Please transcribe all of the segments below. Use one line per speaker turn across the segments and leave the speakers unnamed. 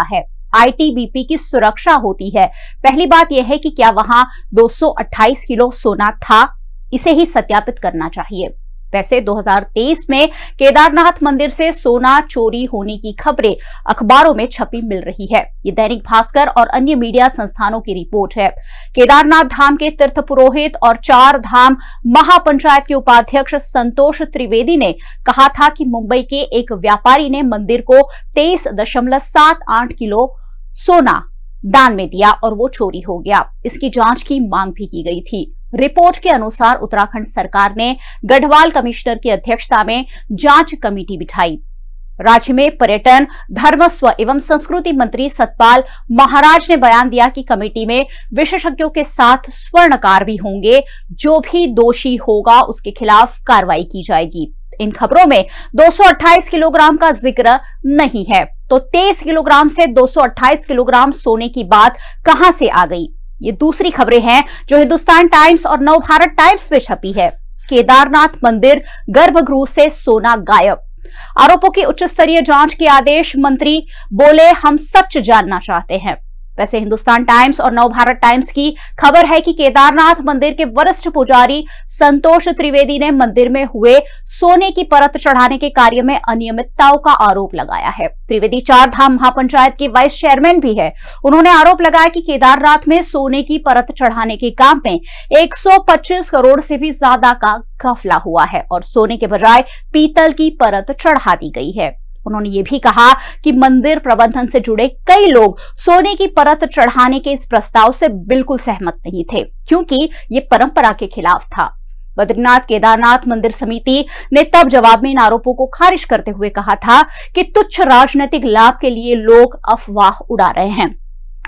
है। आईटीबीपी की सुरक्षा होती है। पहली बात यह है कि क्या वहां 228 किलो सोना था, इसे ही सत्यापित करना चाहिए। वैसे 2023 में केदारनाथ मंदिर से सोना चोरी होने की खबरें अखबारों में छपी मिल रही है। ये दैनिक भास्कर और अन्य मीडिया संस्थानों की रिपोर्ट है। केदारनाथ धाम के तीर्थ पुरोहित और 4 धाम महापंचायत के उपाध्यक्ष संतोष त्रिवेदी ने कहा था कि मुंबई के एक व्यापारी ने मंदिर को 23.78 किलो सोना दान में दिया और वो चोरी हो गया। इसकी जांच की मांग भी की गई थी। रिपोर्ट के अनुसार उत्तराखंड सरकार ने गढ़वाल कमिश्नर की अध्यक्षता में जांच कमेटी बिठाई। राज्य में पर्यटन, धर्मस्व एवं संस्कृति मंत्री सतपाल महाराज ने बयान दिया कि कमेटी में विशेषज्ञों के साथ स्वर्णकार भी होंगे। जो भी दोषी होगा उसके खिलाफ कार्रवाई की जाएगी। इन खबरों में 228 किलोग्राम का जिक्र नहीं है, तो 23 किलोग्राम से 228 किलोग्राम सोने की बात कहां से आ गई? ये दूसरी खबरें हैं जो हिंदुस्तान टाइम्स और नवभारत टाइम्स में छपी है। केदारनाथ मंदिर गर्भगृह से सोना गायब, आरोपों की उच्च स्तरीय जांच के आदेश। मंत्री बोले हम सच जानना चाहते हैं। वैसे हिंदुस्तान टाइम्स और नवभारत टाइम्स की खबर है कि केदारनाथ मंदिर के वरिष्ठ पुजारी संतोष त्रिवेदी ने मंदिर में हुए सोने की परत चढ़ाने के कार्य में अनियमितताओं का आरोप लगाया है। त्रिवेदी 4 धाम महापंचायत के वाइस चेयरमैन भी है। उन्होंने आरोप लगाया कि केदारनाथ में सोने की परत चढ़ाने के काम में 125 करोड़ से भी ज्यादा का घपला हुआ है और सोने के बजाय पीतल की परत चढ़ा दी गई है। उन्होंने ये भी कहा कि मंदिर प्रबंधन से जुड़े कई लोग सोने की परत चढ़ाने के इस प्रस्ताव से बिल्कुल सहमत नहीं थे, क्योंकि ये परंपरा के खिलाफ था। बद्रीनाथ केदारनाथ मंदिर समिति ने तब जवाब में इन आरोपों को खारिज करते हुए कहा था कि तुच्छ राजनीतिक लाभ के लिए लोग अफवाह उड़ा रहे हैं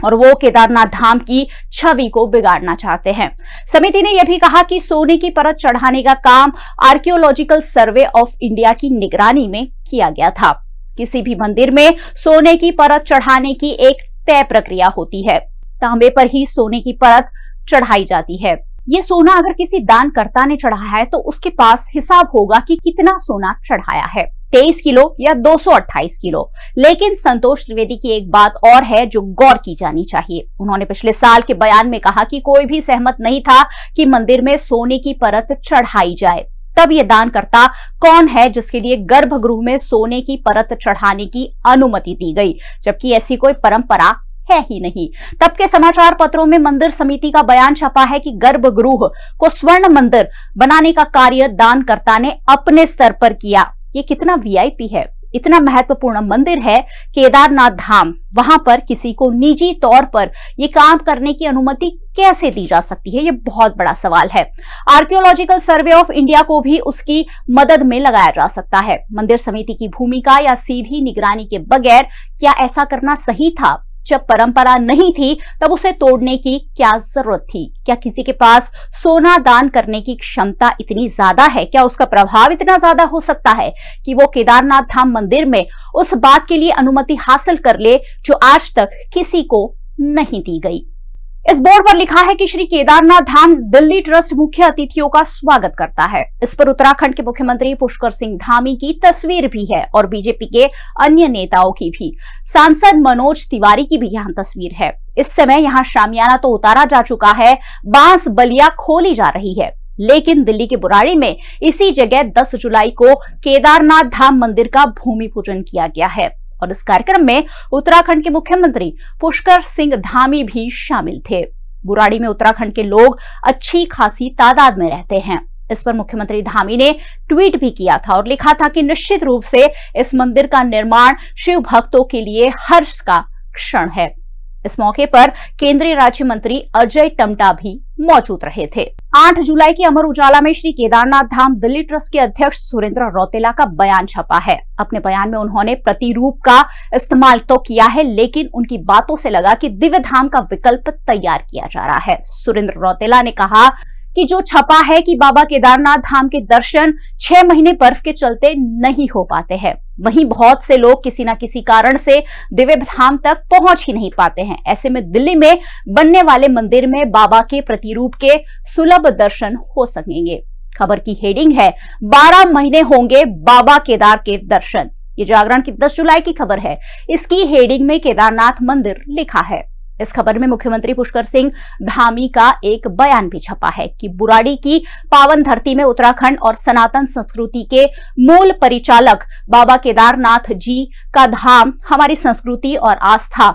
और वो केदारनाथ धाम की छवि को बिगाड़ना चाहते हैं। समिति ने यह भी कहा कि सोने की परत चढ़ाने का काम आर्कियोलॉजिकल सर्वे ऑफ इंडिया की निगरानी में किया गया था। किसी भी मंदिर में सोने की परत चढ़ाने की एक तय प्रक्रिया होती है। तांबे पर ही सोने की परत चढ़ाई जाती है। ये सोना अगर किसी दानकर्ता ने चढ़ाया है तो उसके पास हिसाब होगा कि कितना सोना चढ़ाया है, 23 किलो या 228 किलो। लेकिन संतोष त्रिवेदी की एक बात और है जो गौर की जानी चाहिए। उन्होंने पिछले साल के बयान में कहा कि कोई भी सहमत नहीं था कि मंदिर में सोने की परत चढ़ाई जाए। तब ये दानकर्ता कौन है जिसके लिए गर्भगृह में सोने की परत चढ़ाने की अनुमति दी गई, जबकि ऐसी कोई परंपरा है ही नहीं। तब के समाचार पत्रों में मंदिर समिति का बयान छपा है कि गर्भगृह को स्वर्ण मंदिर बनाने का कार्य दानकर्ता ने अपने स्तर पर किया। ये कितना वीआईपी है, इतना महत्वपूर्ण मंदिर है केदारनाथ धाम, वहां पर किसी को निजी तौर पर यह काम करने की अनुमति कैसे दी जा सकती है? ये बहुत बड़ा सवाल है। आर्कियोलॉजिकल सर्वे ऑफ इंडिया को भी उसकी मदद में लगाया जा सकता है। मंदिर समिति की भूमिका या सीधी निगरानी के बगैर क्या ऐसा करना सही था? जब परंपरा नहीं थी तब उसे तोड़ने की क्या जरूरत थी? क्या किसी के पास सोना दान करने की क्षमता इतनी ज्यादा है? क्या उसका प्रभाव इतना ज्यादा हो सकता है कि वो केदारनाथ धाम मंदिर में उस बात के लिए अनुमति हासिल कर ले जो आज तक किसी को नहीं दी गई? इस बोर्ड पर लिखा है कि श्री केदारनाथ धाम दिल्ली ट्रस्ट मुख्य अतिथियों का स्वागत करता है। इस पर उत्तराखंड के मुख्यमंत्री पुष्कर सिंह धामी की तस्वीर भी है और बीजेपी के अन्य नेताओं की भी। सांसद मनोज तिवारी की भी यहाँ तस्वीर है। इस समय यहाँ शामियाना तो उतारा जा चुका है, बांस बलिया खोली जा रही है, लेकिन दिल्ली के बुराड़ी में इसी जगह 10 जुलाई को केदारनाथ धाम मंदिर का भूमि पूजन किया गया है और इस कार्यक्रम में उत्तराखंड के मुख्यमंत्री पुष्कर सिंह धामी भी शामिल थे। बुराड़ी में उत्तराखंड के लोग अच्छी खासी तादाद में रहते हैं। इस पर मुख्यमंत्री धामी ने ट्वीट भी किया था और लिखा था कि निश्चित रूप से इस मंदिर का निर्माण शिव भक्तों के लिए हर्ष का क्षण है। इस मौके पर केंद्रीय राज्य मंत्री अजय टम्टा भी मौजूद रहे थे। 8 जुलाई की अमर उजाला में श्री केदारनाथ धाम दिल्ली ट्रस्ट के अध्यक्ष सुरेंद्र रौतेला का बयान छपा है। अपने बयान में उन्होंने प्रतिरूप का इस्तेमाल तो किया है, लेकिन उनकी बातों से लगा कि दिव्य धाम का विकल्प तैयार किया जा रहा है। सुरेंद्र रौतेला ने कहा कि जो छपा है कि बाबा केदारनाथ धाम के दर्शन 6 महीने बर्फ के चलते नहीं हो पाते हैं, वहीं बहुत से लोग किसी न किसी कारण से दिव्य धाम तक पहुंच ही नहीं पाते हैं। ऐसे में दिल्ली में बनने वाले मंदिर में बाबा के प्रतिरूप के सुलभ दर्शन हो सकेंगे। खबर की हेडिंग है 12 महीने होंगे बाबा केदार के दर्शन। ये जागरण की 10 जुलाई की खबर है। इसकी हेडिंग में केदारनाथ मंदिर लिखा है। इस खबर में मुख्यमंत्री पुष्कर सिंह धामी का एक बयान भी छपा है कि बुराड़ी की पावन धरती में उत्तराखंड और सनातन संस्कृति के मूल परिचालक बाबा केदारनाथ जी का धाम हमारी संस्कृति और आस्था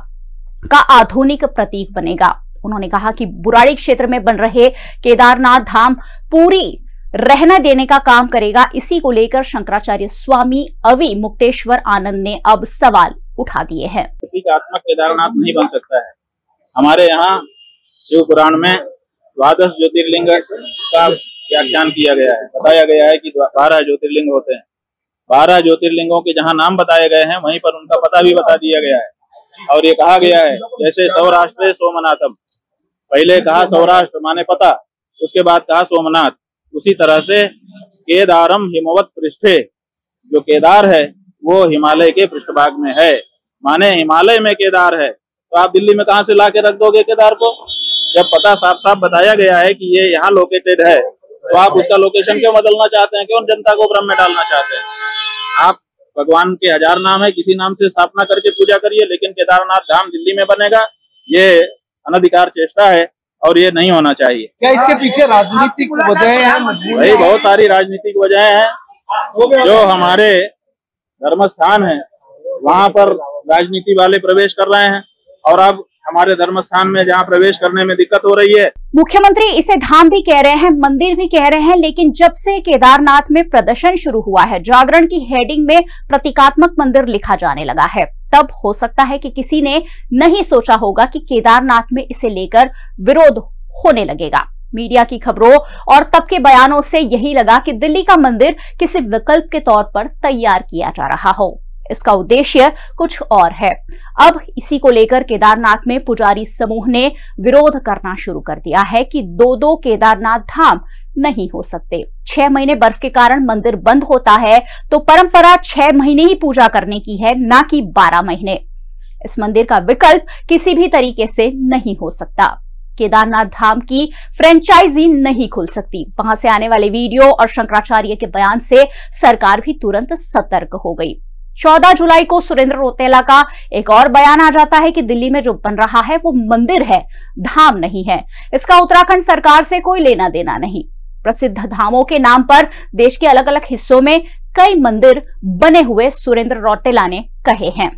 का आधुनिक प्रतीक बनेगा। उन्होंने कहा कि बुराड़ी क्षेत्र में बन रहे केदारनाथ धाम पूरी रहने देने का काम करेगा। इसी को लेकर शंकराचार्य स्वामी अवि मुक्तेश्वर आनंद ने अब सवाल उठा दिए हैं।
प्रतीकात्मक केदारनाथ नहीं बन सकता है। हमारे यहाँ शिव पुराण में 12 ज्योतिर्लिंग का व्याख्यान किया गया है। बताया गया है कि 12 ज्योतिर्लिंग होते हैं। 12 ज्योतिर्लिंगों के जहाँ नाम बताए गए हैं वहीं पर उनका पता भी बता दिया गया है। और ये कहा गया है जैसे सौराष्ट्र सोमनाथम, पहले कहा सौराष्ट्र माने पता, उसके बाद कहा सोमनाथ। उसी तरह से केदारम हिमवत पृष्ठे, जो केदार है वो हिमालय के पृष्ठभाग में है, माने हिमालय में केदार है। तो आप दिल्ली में कहां से ला के रख दोगे केदार को? जब पता साफ साफ बताया गया है कि ये यहाँ लोकेटेड है, तो आप उसका लोकेशन क्यों बदलना चाहते हैं? क्यों जनता को भ्रम में डालना चाहते हैं? आप भगवान के 1000 नाम है, किसी नाम से स्थापना करके पूजा करिए, लेकिन केदारनाथ धाम दिल्ली में बनेगा, ये अनधिकार चेष्टा है और ये नहीं होना चाहिए।
क्या इसके पीछे राजनीतिक वजह है?
भाई बहुत सारी राजनीतिक वजह है। जो हमारे धर्म स्थान है वहाँ पर राजनीति वाले प्रवेश कर रहे हैं और अब हमारे धर्म स्थान में जहाँ प्रवेश करने में दिक्कत हो रही है।
मुख्यमंत्री इसे धाम भी कह रहे हैं, मंदिर भी कह रहे हैं, लेकिन जब से केदारनाथ में प्रदर्शन शुरू हुआ है, जागरण की हेडिंग में प्रतीकात्मक मंदिर लिखा जाने लगा है, तब हो सकता है कि किसी ने नहीं सोचा होगा कि केदारनाथ में इसे लेकर विरोध होने लगेगा। मीडिया की खबरों और तब के बयानों से यही लगा कि दिल्ली का मंदिर किसी विकल्प के तौर पर तैयार किया जा रहा हो। इसका उद्देश्य कुछ और है। अब इसी को लेकर केदारनाथ में पुजारी समूह ने विरोध करना शुरू कर दिया है कि 2-2 केदारनाथ धाम नहीं हो सकते। 6 महीने बर्फ के कारण मंदिर बंद होता है, तो परंपरा 6 महीने ही पूजा करने की है, ना कि 12 महीने। इस मंदिर का विकल्प किसी भी तरीके से नहीं हो सकता। केदारनाथ धाम की फ्रेंचाइजी नहीं खुल सकती। वहां से आने वाले वीडियो और शंकराचार्य के बयान से सरकार भी तुरंत सतर्क हो गई। 14 जुलाई को सुरेंद्र रौतेला का एक और बयान आ जाता है कि दिल्ली में जो बन रहा है वो मंदिर है, धाम नहीं है। इसका उत्तराखंड सरकार से कोई लेना देना नहीं। प्रसिद्ध धामों के नाम पर देश के अलग अलग हिस्सों में कई मंदिर बने हुए सुरेंद्र रौतेला ने कहे हैं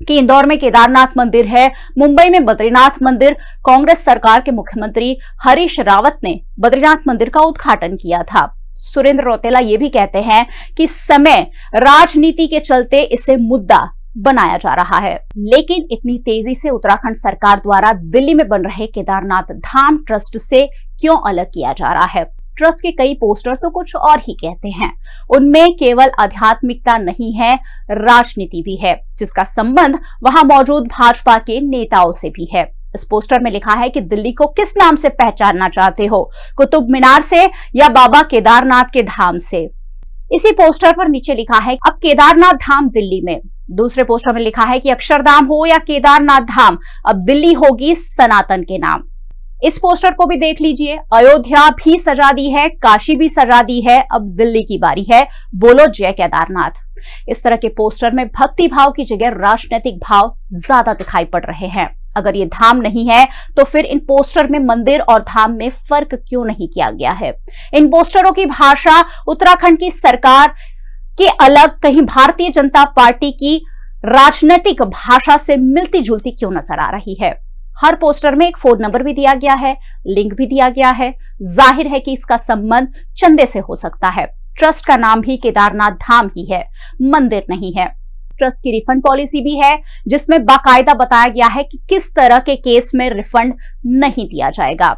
कि इंदौर में केदारनाथ मंदिर है, मुंबई में बद्रीनाथ मंदिर। कांग्रेस सरकार के मुख्यमंत्री हरीश रावत ने बद्रीनाथ मंदिर का उद्घाटन किया था। सुरेंद्र रौतेला ये भी कहते हैं कि समय राजनीति के चलते इसे मुद्दा बनाया जा रहा है। लेकिन इतनी तेजी से उत्तराखंड सरकार द्वारा दिल्ली में बन रहे केदारनाथ धाम ट्रस्ट से क्यों अलग किया जा रहा है? ट्रस्ट के कई पोस्टर तो कुछ और ही कहते हैं। उनमें केवल आध्यात्मिकता नहीं है, राजनीति भी है, जिसका संबंध वहां मौजूद भाजपा के नेताओं से भी है। इस पोस्टर में लिखा है कि दिल्ली को किस नाम से पहचानना चाहते हो, कुतुब मीनार से या बाबा केदारनाथ के धाम से? इसी पोस्टर पर नीचे लिखा है अब केदारनाथ धाम दिल्ली में। दूसरे पोस्टर में लिखा है कि अक्षरधाम हो या केदारनाथ धाम, अब दिल्ली होगी सनातन के नाम। इस पोस्टर को भी देख लीजिए। अयोध्या भी सजा दी है, काशी भी सजा दी है, अब दिल्ली की बारी है, बोलो जय केदारनाथ। इस तरह के पोस्टर में भक्ति भाव की जगह राजनीतिक भाव ज्यादा दिखाई पड़ रहे हैं। अगर ये धाम नहीं है तो फिर इन पोस्टर में मंदिर और धाम में फर्क क्यों नहीं किया गया है? इन पोस्टरों की भाषा उत्तराखंड की सरकार के अलग, कहीं भारतीय जनता पार्टी की राजनीतिक भाषा से मिलती जुलती क्यों नजर आ रही है? हर पोस्टर में एक फोन नंबर भी दिया गया है, लिंक भी दिया गया है। जाहिर है कि इसका संबंध चंदे से हो सकता है। ट्रस्ट का नाम भी केदारनाथ धाम ही है, मंदिर नहीं है। ट्रस्ट की रिफंड पॉलिसी भी है, जिसमें बाकायदा बताया गया है कि किस तरह के केस में रिफंड नहीं दिया जाएगा।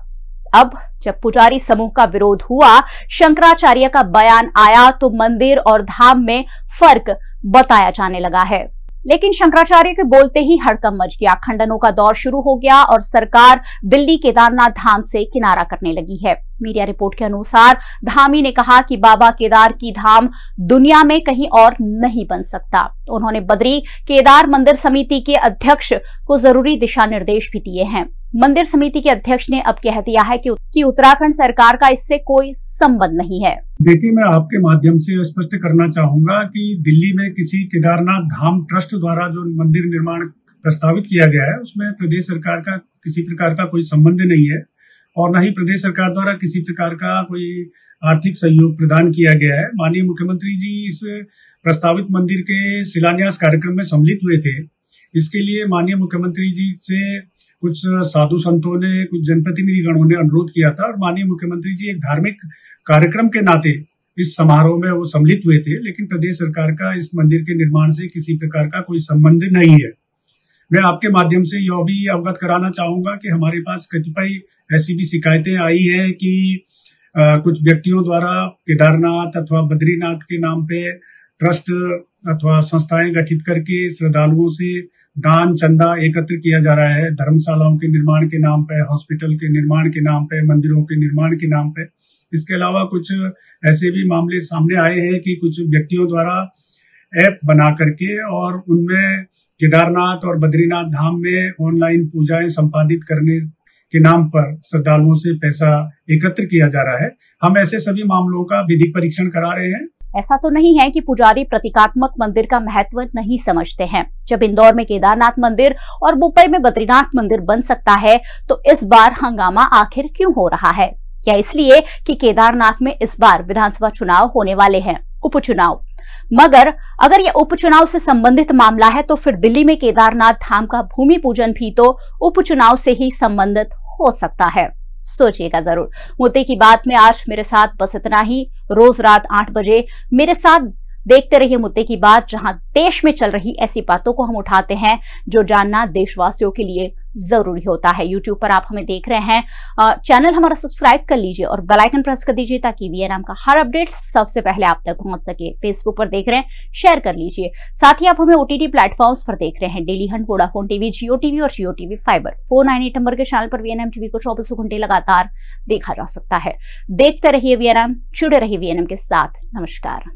अब जब पुजारी समूह का विरोध हुआ, शंकराचार्य का बयान आया, तो मंदिर और धाम में फर्क बताया जाने लगा है। लेकिन शंकराचार्य के बोलते ही हड़कंप मच गया, खंडनों का दौर शुरू हो गया और सरकार दिल्ली केदारनाथ धाम से किनारा करने लगी है। मीडिया रिपोर्ट के अनुसार धामी ने कहा कि बाबा केदार की धाम दुनिया में कहीं और नहीं बन सकता। उन्होंने बद्री केदार मंदिर समिति के अध्यक्ष को जरूरी दिशा निर्देश भी दिए हैं। मंदिर समिति के अध्यक्ष ने अब कह दिया है कि उत्तराखंड सरकार का इससे कोई संबंध नहीं है।
देखिए, मैं आपके माध्यम से स्पष्ट करना चाहूंगा कि दिल्ली में किसी केदारनाथ धाम ट्रस्ट द्वारा जो मंदिर निर्माण प्रस्तावित किया गया है उसमें प्रदेश सरकार का किसी प्रकार का कोई संबंध नहीं है और न ही प्रदेश सरकार द्वारा किसी प्रकार का कोई आर्थिक सहयोग प्रदान किया गया है। माननीय मुख्यमंत्री जी इस प्रस्तावित मंदिर के शिलान्यास कार्यक्रम में सम्मिलित हुए थे। इसके लिए माननीय मुख्यमंत्री जी से कुछ साधु संतों ने, कुछ जनप्रतिनिधिगणों ने अनुरोध किया था और माननीय मुख्यमंत्री जी एक धार्मिक कार्यक्रम के नाते इस समारोह में वो सम्मिलित हुए थे, लेकिन प्रदेश सरकार का इस मंदिर के निर्माण से किसी प्रकार का कोई संबंध नहीं है। मैं आपके माध्यम से यह भी अवगत कराना चाहूंगा कि हमारे पास कतिपय ऐसी भी शिकायतें आई हैं कि कुछ व्यक्तियों द्वारा केदारनाथ अथवा बद्रीनाथ के नाम पे ट्रस्ट अथवा संस्थाएं गठित करके श्रद्धालुओं से दान चंदा एकत्र किया जा रहा है, धर्मशालाओं के निर्माण के नाम पे, हॉस्पिटल के निर्माण के नाम पे, मंदिरों के निर्माण के नाम पे। इसके अलावा कुछ ऐसे भी मामले सामने आए हैं कि कुछ व्यक्तियों द्वारा ऐप बना करके और उनमें केदारनाथ और बद्रीनाथ धाम में ऑनलाइन पूजाएं संपादित करने के नाम पर श्रद्धालुओं से पैसा एकत्र किया जा रहा है। हम ऐसे सभी मामलों का विधिक परीक्षण करा रहे हैं।
ऐसा तो नहीं है कि पुजारी प्रतीकात्मक मंदिर का महत्व नहीं समझते हैं। जब इंदौर में केदारनाथ मंदिर और मुंबई में बद्रीनाथ मंदिर बन सकता है तो इस बार हंगामा आखिर क्यों हो रहा है? क्या इसलिए कि केदारनाथ में इस बार विधानसभा चुनाव होने वाले हैं, उपचुनाव? मगर अगर यह उपचुनाव से संबंधित मामला है तो फिर दिल्ली में केदारनाथ धाम का भूमि पूजन भी तो उपचुनाव से ही संबंधित हो सकता है। सोचिएगा जरूर। मुद्दे की बात में आज मेरे साथ बस इतना ही। रोज रात 8 बजे मेरे साथ देखते रहिए मुद्दे की बात, जहां देश में चल रही ऐसी बातों को हम उठाते हैं जो जानना देशवासियों के लिए जरूरी होता है। YouTube पर आप हमें देख रहे हैं, चैनल हमारा सब्सक्राइब कर लीजिए और बेल आइकन प्रेस कर दीजिए ताकि VNM का हर अपडेट सबसे पहले आप तक पहुंच सके। फेसबुक पर देख रहे हैं, शेयर कर लीजिए। साथ ही आप हमें OTT प्लेटफॉर्म्स पर देख रहे हैं, डेली हंट, वोडाफोन टीवी, जियो टीवी और जियो टीवी फाइबर। 498 नंबर के चैनल पर VNM टीवी को 24 घंटे लगातार देखा जा सकता है। देखते रहिए VNM, जुड़े रहिए VNM के साथ। नमस्कार।